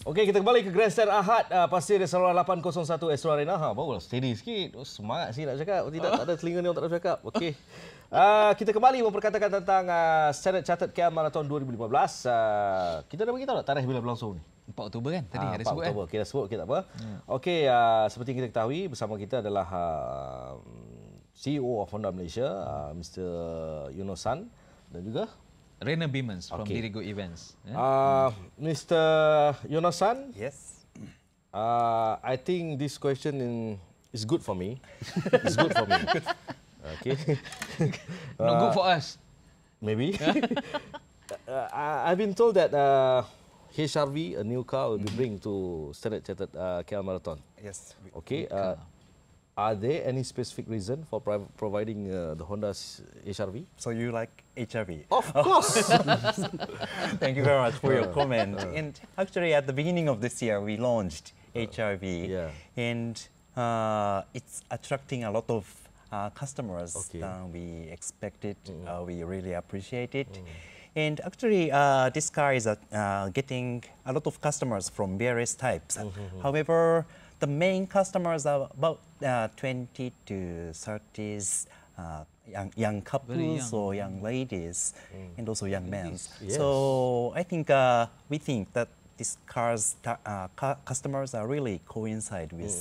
Okey, kita kembali ke Grandstand Ahad. Pasti ada saluran 801 Astro Arena. Barulah steady sikit. Semangat sih nak cakap. Tidak, tak ada telinga ni orang tak nak cakap. Okey. Kita kembali memperkatakan tentang Standard Chartered KL Marathon 2015. Kita dah beritahu tak tarikh bila berlangsung ni? 4 Oktober kan? Tadi ada 4 sebut Oktober. kan? Kita sebut, kita tak apa. Okey, seperti yang kita ketahui, bersama kita adalah CEO of Honda Malaysia, Mr. Ueno dan juga Rainer Biemans from Dirigo Events. Mr. Ueno, yes. I think this question is good for me. It's good for me. Okay. Not good for us. Maybe. I've been told that HRV, a new car, will be bring to Standard Chartered KL Marathon. Yes. Okay. Are there any specific reason for providing the Honda's HRV? So you like HRV? Of course. Thank you very much for your comment. And actually, at the beginning of this year, we launched HRV, and it's attracting a lot of customers than we expected. We really appreciate it. And actually, this car is getting a lot of customers from various types. However, the main customers are about 20 to 30s, young couples or young ladies, and also young men. Yes. So I think we think that these customers are really coincide with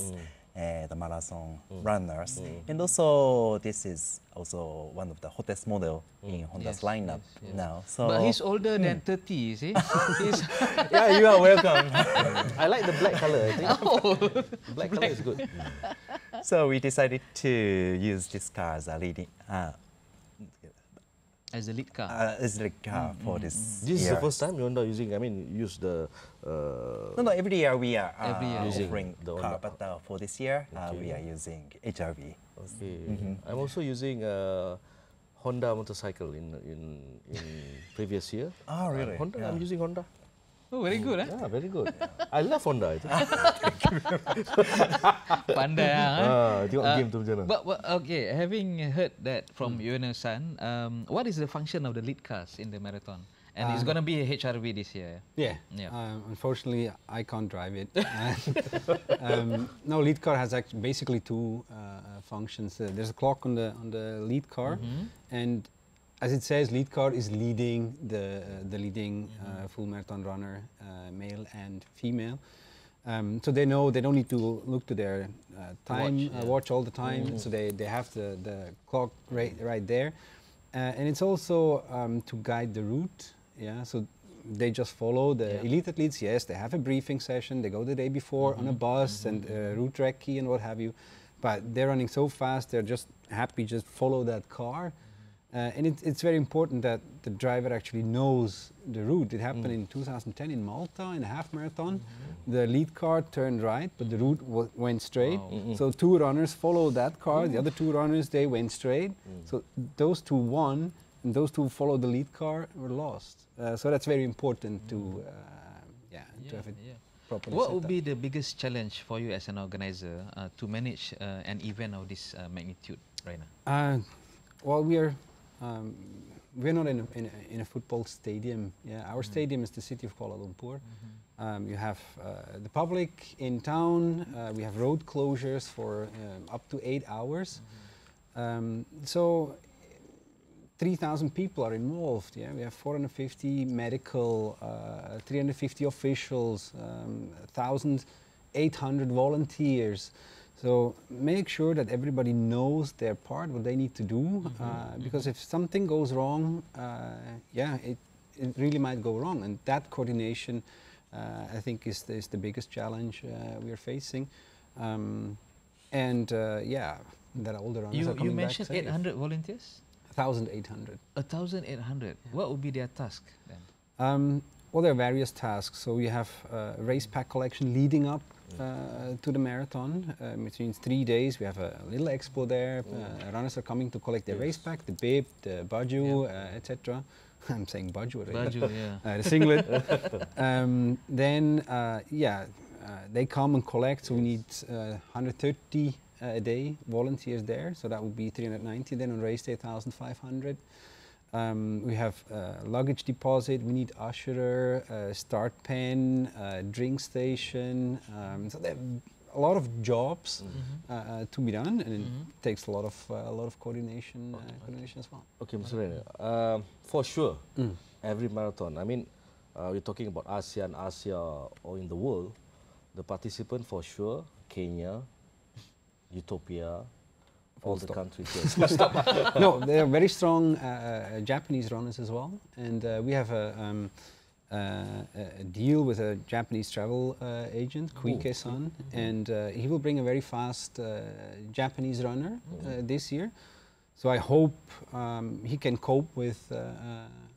the marathon runners, and also this is also one of the hottest model in Honda's lineup now. So, but he's older than 30, you see? Yeah, you are welcome. I like the black color. I think. Black color is good. So we decided to use this car as a leading. As a lead car. As a lead car for this. This is the first time Honda using. I mean, use the. No. Every year we are using offering the car, but for this year we are using HRV. Okay. I'm also using Honda motorcycle in previous year. Oh, really? Honda. I'm using Honda. Oh, very good, eh? Yeah, very good. I love Honda. Pandai, tengok game tu macam mana. But okay, having heard that from Ueno-san, what is the function of the lead cars in the marathon? And it's going to be a HRV this year. Yeah. Unfortunately, I can't drive it. No, lead car has actually basically two functions. There's a clock on the lead car, and as it says, lead car is leading the leading full marathon runner, male and female. So they know they don't need to look to their time watch all the time. So they have the clock right there, and it's also to guide the route. Yeah, so they just follow the elite athletes. Yes, they have a briefing session. They go the day before on a bus and route recce and what have you. But they're running so fast, they're just happy just follow that car. And it's very important that the driver actually knows the route. It happened in 2010 in Malta in a half marathon. The lead car turned right, but the route went straight. So two runners followed that car. The other two runners, they went straight. So those two won, and those two followed the lead car were lost. So that's very important to have it properly. What would be the biggest challenge for you as an organizer to manage an event of this magnitude, Rainer? Well, we're not in a football stadium. Yeah, our stadium is the city of Kuala Lumpur. You have the public in town. We have road closures for up to 8 hours. So 3,000 people are involved. Yeah, we have 450 medical, 350 officials, 1,800 volunteers. So make sure that everybody knows their part, what they need to do, because if something goes wrong, it really might go wrong, and that coordination, I think, is the biggest challenge we are facing, that all the runners are coming You mentioned back 800 volunteers. 1,800. 1,800. What would be their task then? Well, there are various tasks. So we have race pack collection leading up to the marathon. Which means 3 days. We have a little expo there. Runners are coming to collect their race pack, the bib, the baju, etc. I'm saying baju already. Baju, yeah. The singlet. Then, they come and collect. So we need 130 a day volunteers there. So that would be 390. Then on race day, 1,500. We have luggage deposit. We need usherer, start pen, drink station. So there are a lot of jobs to be done, and it takes a lot of coordination, coordination as well. Okay, Mr. Rainer, for sure, every marathon. I mean, we're talking about ASEAN, Asia, or in the world. The participant for sure, Kenya, Ethiopia, all the countries. Yes. No, they are very strong Japanese runners as well, and we have a deal with a Japanese travel agent, Koike-san, and he will bring a very fast Japanese runner this year. So I hope he can cope with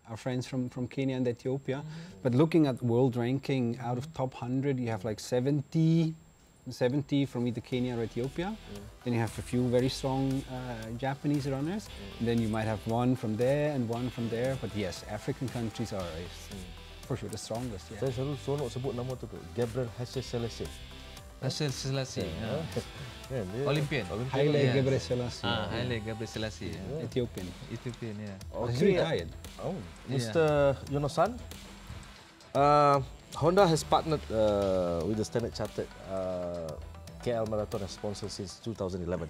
our friends from Kenya and Ethiopia. But looking at world ranking, out of top 100, you have like 70 from either Kenya or Ethiopia. Then you have a few very strong Japanese runners. Then you might have one from there and one from there. But yes, African countries are for sure the strongest. Yeah. Saya selalu seronok sebut nama tu, Gabriel Hashim. Hasil Selassie. Olympian. Haile Gebrselassie. Haile Gebrselassie. Ethiopian. Ethiopian, yeah. He's retired. Oh, Mr. Yono-san, Honda has partnered with the Standard Chartered KL Marathon as sponsor since 2011.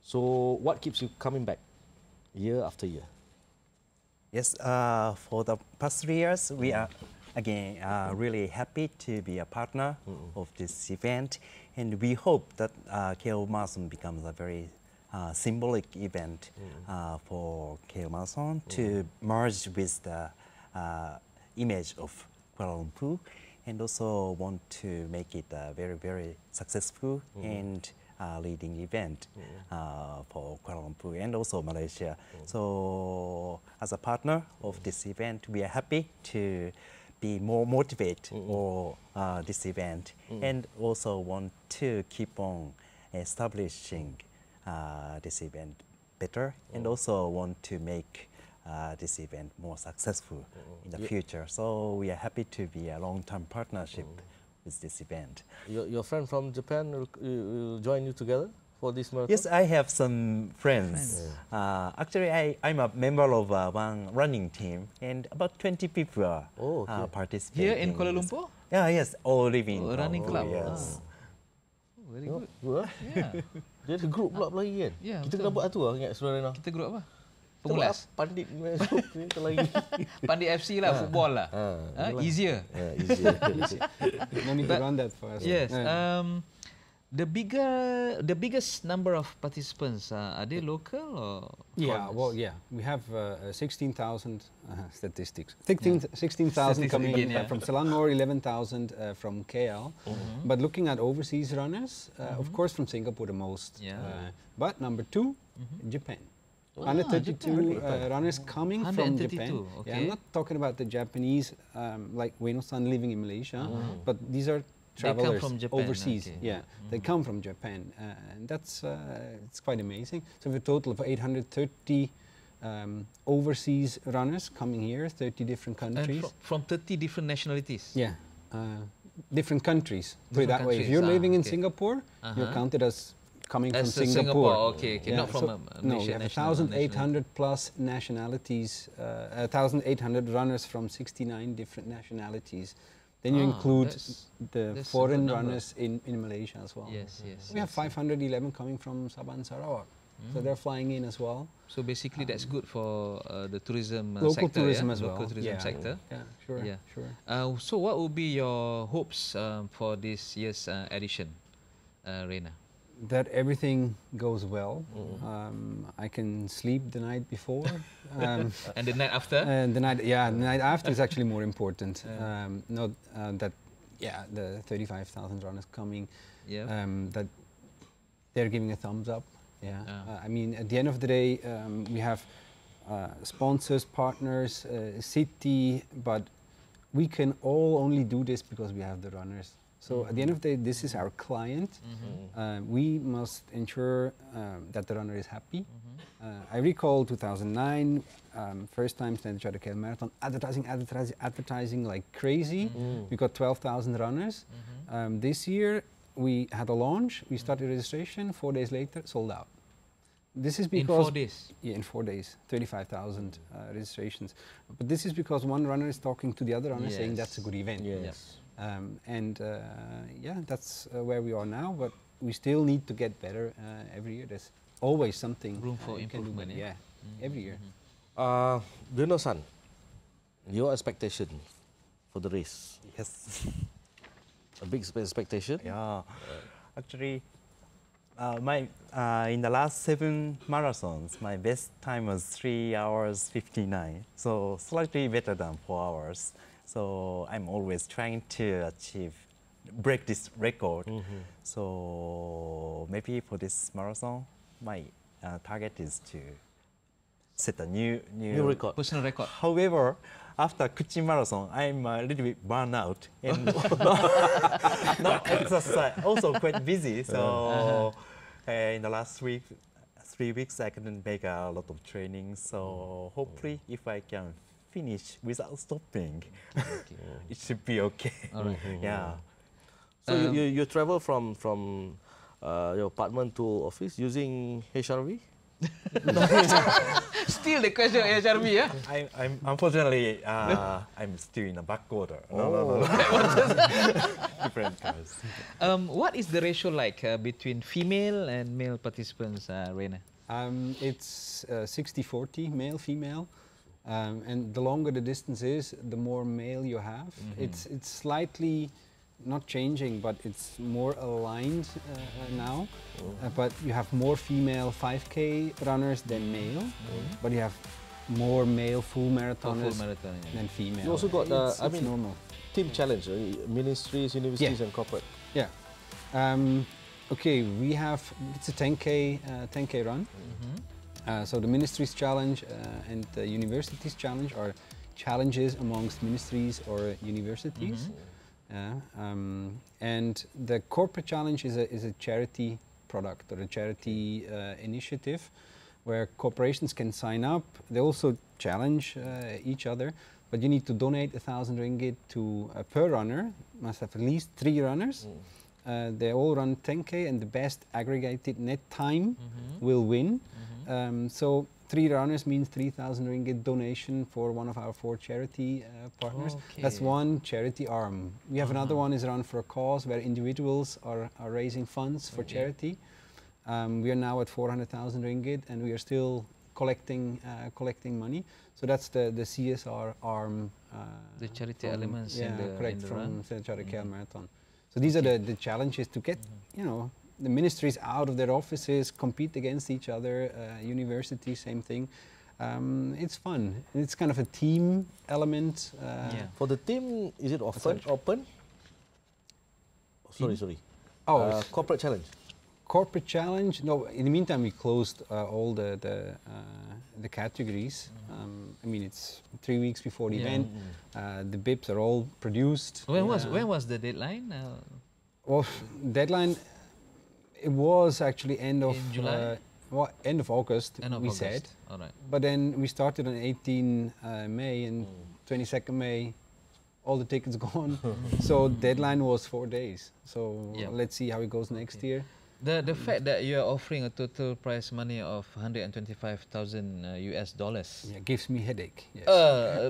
So what keeps you coming back year after year? Yes, for the past 3 years, we are again really happy to be a partner of this event, and we hope that KL Marathon becomes a very symbolic event for KL Marathon to merge with the image of Kuala Lumpur, and also want to make it a very, very successful and leading event for Kuala Lumpur and also Malaysia. So as a partner of this event, we are happy to be more motivated for this event, and also want to keep on establishing this event better, and also want to make this event more successful in the future. So we are happy to be a long-term partnership with this event. Your friend from Japan will join you together for this marathon? Yes, I have some friends. Actually, I'm a member of one running team, and about 20 people are participating. Here in Kuala Lumpur? Yeah, yes, all living. Running club. Yes. Very good. Good, Yeah. Dia ada group pula lagi kan? Ya, Kita betul. kena buat tu lah, ingat saudara. Kita grup apa? Kita Pengulas. buat Pandit group ni kita lagi. Pandit FC lah, football lah. Easier. Yeah, easier. No need to run that fast. Yes. The biggest number of participants, are they local or? Yeah, foreigners? well, yeah, we have 16,000 statistics. 16,000 coming from Selangor, 11,000 from KL. But looking at overseas runners, of course from Singapore the most. But number 2, Japan. 132 runners coming from Japan. Okay. Yeah, I'm not talking about the Japanese, like Ueno-san living in Malaysia, but these are travelers from Japan, overseas. okay. Yeah, they come from Japan, and that's it's quite amazing. So we have a total of 830 overseas runners coming here, 30 different countries. And from 30 different nationalities? Yeah, different countries. Put it Different that way. If countries, you're living in okay. Singapore, you're counted as coming As from a Singapore. Okay, Yeah, not from so a no, we Malaysian have national- 1,800 plus nationalities, 1,800 runners from 69 different nationalities. Then you include the that's a foreign good number. runners in Malaysia as well. Yes, yes. We have 511 coming from Sabah and Sarawak, so they're flying in as well. So basically, that's good for the tourism Local sector, tourism yeah? as well. Local tourism Yeah. sector. Yeah, sure, Yeah. sure. So what would be your hopes for this year's edition, Rainer? That everything goes well. I can sleep the night before. And the night after? And the night after is actually more important. Not that, the 35,000 runners coming, that they're giving a thumbs up. Yeah, I mean, at the end of the day, we have sponsors, partners, city, but we can all only do this because we have the runners. So at the end of the day, this is our client. We must ensure that the runner is happy. I recall 2009, first time Standard Chartered KL Marathon, advertising like crazy. We got 12,000 runners. This year, we had a launch. We started registration. 4 days later, sold out. This is because in 4 days. Yeah, in 4 days, 35,000 registrations. But this is because one runner is talking to the other runner, saying that's a good event. Yes. Yeah, that's where we are now. But we still need to get better every year. There's always something Room for you can do improvement. better. Yeah, every year. Ueno-san, your expectation for the race? Yes. A big expectation? Yeah. Actually, in the last 7 marathons, my best time was 3 hours 59. So slightly better than 4 hours. So I'm always trying to break this record. So maybe for this marathon, my target is to set a new record. Personal record. However, after Kuching Marathon, I'm a little bit burned out and not exercise. Also quite busy. So in the last 3 weeks, I couldn't make a lot of training. So hopefully, if I can finish without stopping, it should be okay. All right. Yeah. So you travel from your apartment to office using HRV? Still the question of HRV, yeah? I'm unfortunately I'm still in the back order. No. Different cars. What is the ratio like between female and male participants, Rainer? It's 60-40, male-female. And the longer the distance is, the more male you have. It's slightly not changing, but it's more aligned now. But you have more female 5K runners than male, but you have more male full marathoners than female. You also got it's normal. team challenge, ministries, universities, and corporate. Yeah. Okay, we have it's a 10K run. So the ministries challenge and the universities challenge are challenges amongst ministries or universities. And the corporate challenge is a charity product or a charity initiative where corporations can sign up. They also challenge each other, but you need to donate 1,000 ringgit to per runner. Must have at least 3 runners. They all run 10K, and the best aggregated net time will win. So 3 runners means 3,000 ringgit donation for one of our 4 charity partners. That's one charity arm. We have another one is Run for a Cause, where individuals are raising funds for charity. We are now at 400,000 ringgit, and we are still collecting money. So that's the CSR arm. The charity elements in the from run. the Marathon. So these are the challenges to get, the ministries out of their offices, compete against each other, universities, same thing. It's fun. It's kind of a team element. For the team, is it often open? Sorry. Corporate challenge. Corporate challenge. No. In the meantime, we closed all the categories. I mean, it's 3 weeks before the event. The bibs are all produced. When was the deadline? Well, deadline. It was actually end of July? End of August. We said. All right. But then we started on 18 May, and 22nd May, all the tickets gone. So deadline was 4 days. So let's see how it goes next year. The fact that you are offering a total prize money of $125,000 US. Gives me headache. Yes.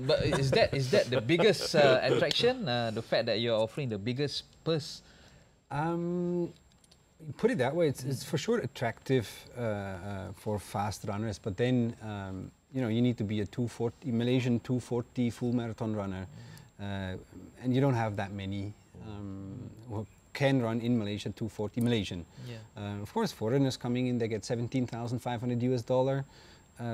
But is that the biggest attraction? The fact that you are offering the biggest purse. Put it that way, it's for sure attractive for fast runners. But then you need to be a Malaysian 240 full marathon runner, and you don't have that many who can run in Malaysia 240 Malaysian. Of course, foreigners coming in, they get $17,500 US.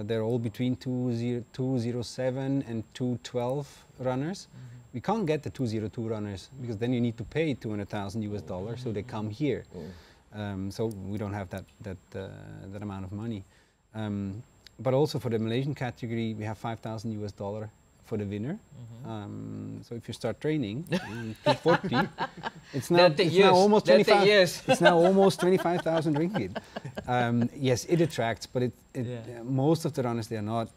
They're all between 207 and 212 runners. We can't get the 202 runners because then you need to pay $200,000 US, so they come here. So we don't have that amount of money. But also for the Malaysian category, we have $5,000 US for the winner. So if you start training, 240, it's now almost 25. It's now almost 25,000 ringgit. Yes, it attracts, but most of the runners, they are not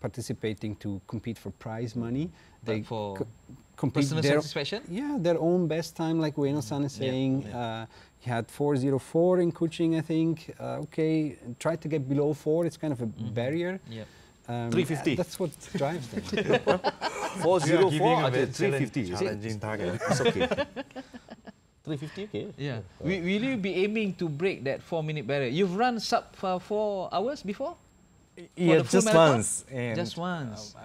participating to compete for prize money. complete Personal satisfaction? Yeah, their own best time, like Ueno-san is saying. He had 4:04 in Kuching, I think. Okay, try to get below 4. It's kind of a barrier. 350. That's what drives them. 404 ada 350. Challenging target. It's okay. 350, okay. Yeah. Will you be aiming to break that 4-minute barrier? You've run sub 4 hours before? Yeah, the full just marathon? once. And, Just once.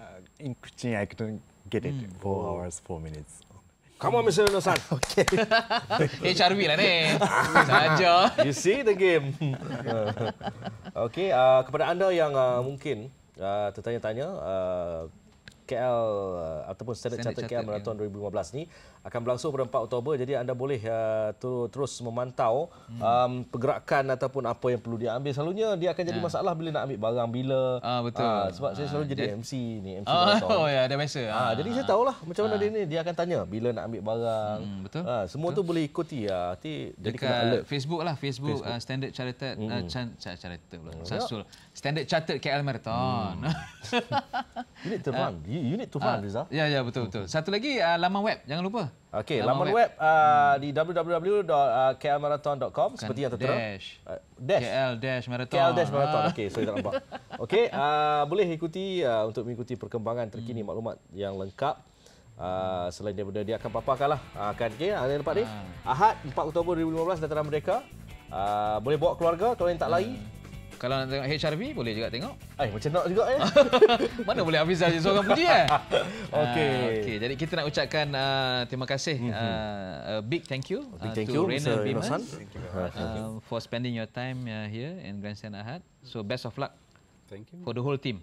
in Kuching, I couldn't get it. 4 hours, 4 minutes. Come on, Mr. Ueno-san. Okay. HRV lah ni. Saja. You see the game. Okay, kepada anda yang mungkin tertanya-tanya, KL ataupun Standard Chartered KL Marathon 2015 ni akan berlangsung pada 4 Oktober. Jadi anda boleh terus memantau pergerakan ataupun apa yang perlu dia ambil. Selalunya dia akan jadi masalah bila nak ambil barang bila. Betul. Sebab saya selalu jadi MC ni, MC marathon. Oh ya, dah biasa. Jadi saya tahulah macam mana dia akan tanya bila nak ambil barang. Betul. Semua tu boleh ikuti. Nanti jadi kena Dekat alert. Facebook lah, Facebook. Standard Chartered Chartered pula. Sasul. Standard Chartered KL Marathon. You need to run. You need to run, Rizal. Ya, betul. Satu lagi laman web, jangan lupa. Okey, laman web di www.klmarathon.com seperti yang tertera. KL-Marathon. KL-Marathon. Okey, saya tak nampak. Okey, boleh ikuti untuk mengikuti perkembangan terkini maklumat yang lengkap. Selain daripada dia akan paparkanlah akan anda dapat ni Ahad 4 Oktober 2015 Dataran Merdeka. Boleh bawa keluarga kalau yang tak lari. Kalau nak tengok HRV, boleh juga tengok. Macam nak juga ya. Mana boleh Hafizal je seorang puji Okey. Jadi kita nak ucapkan terima kasih. Big thank you to Rainer Biemans for spending your time here in Grandstand Ahad. So best of luck for the whole team.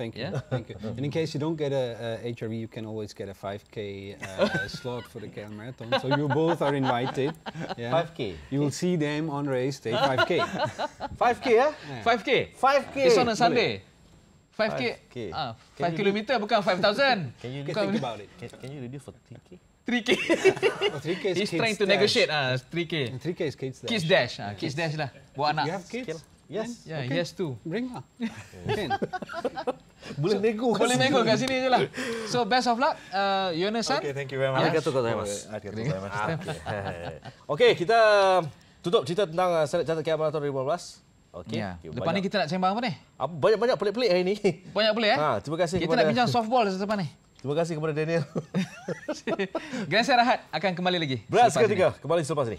Thank you. Thank you. And in case you don't get a HRV, you can always get a 5K slot for the KL Marathon. So you both are invited. 5K. You will see them on race day 5K. 5K ya? 5K? 5K. It's on a Sunday. 5K. 5 kilometer bukan 5,000. Can you think about it? Can you reduce for 3K? 3K. 3K is He's trying to negotiate 3K. 3K is kids dash. Kids dash. Kids dash lah. Buat anak. You have kids? Yes. Yeah, he has to. Bring lah. Can. Boleh nego. Boleh nego kat sini je lah. So best of luck, Ueno-san. Okay, thank you very much. Arigatou gozaimasu. Arigatou gozaimasu. Okey, kita tutup cerita tentang Standard Chartered KL Marathon 2015. Okey. Lepas ni kita nak sembang apa ni? Banyak-banyak pelik-pelik hari ni. Banyak boleh Terima kasih kita kepada nak bincang softball selepas ni. Terima kasih kepada Daniel. Grandstand Ahad akan kembali lagi. Berat seketika kembali selepas ini.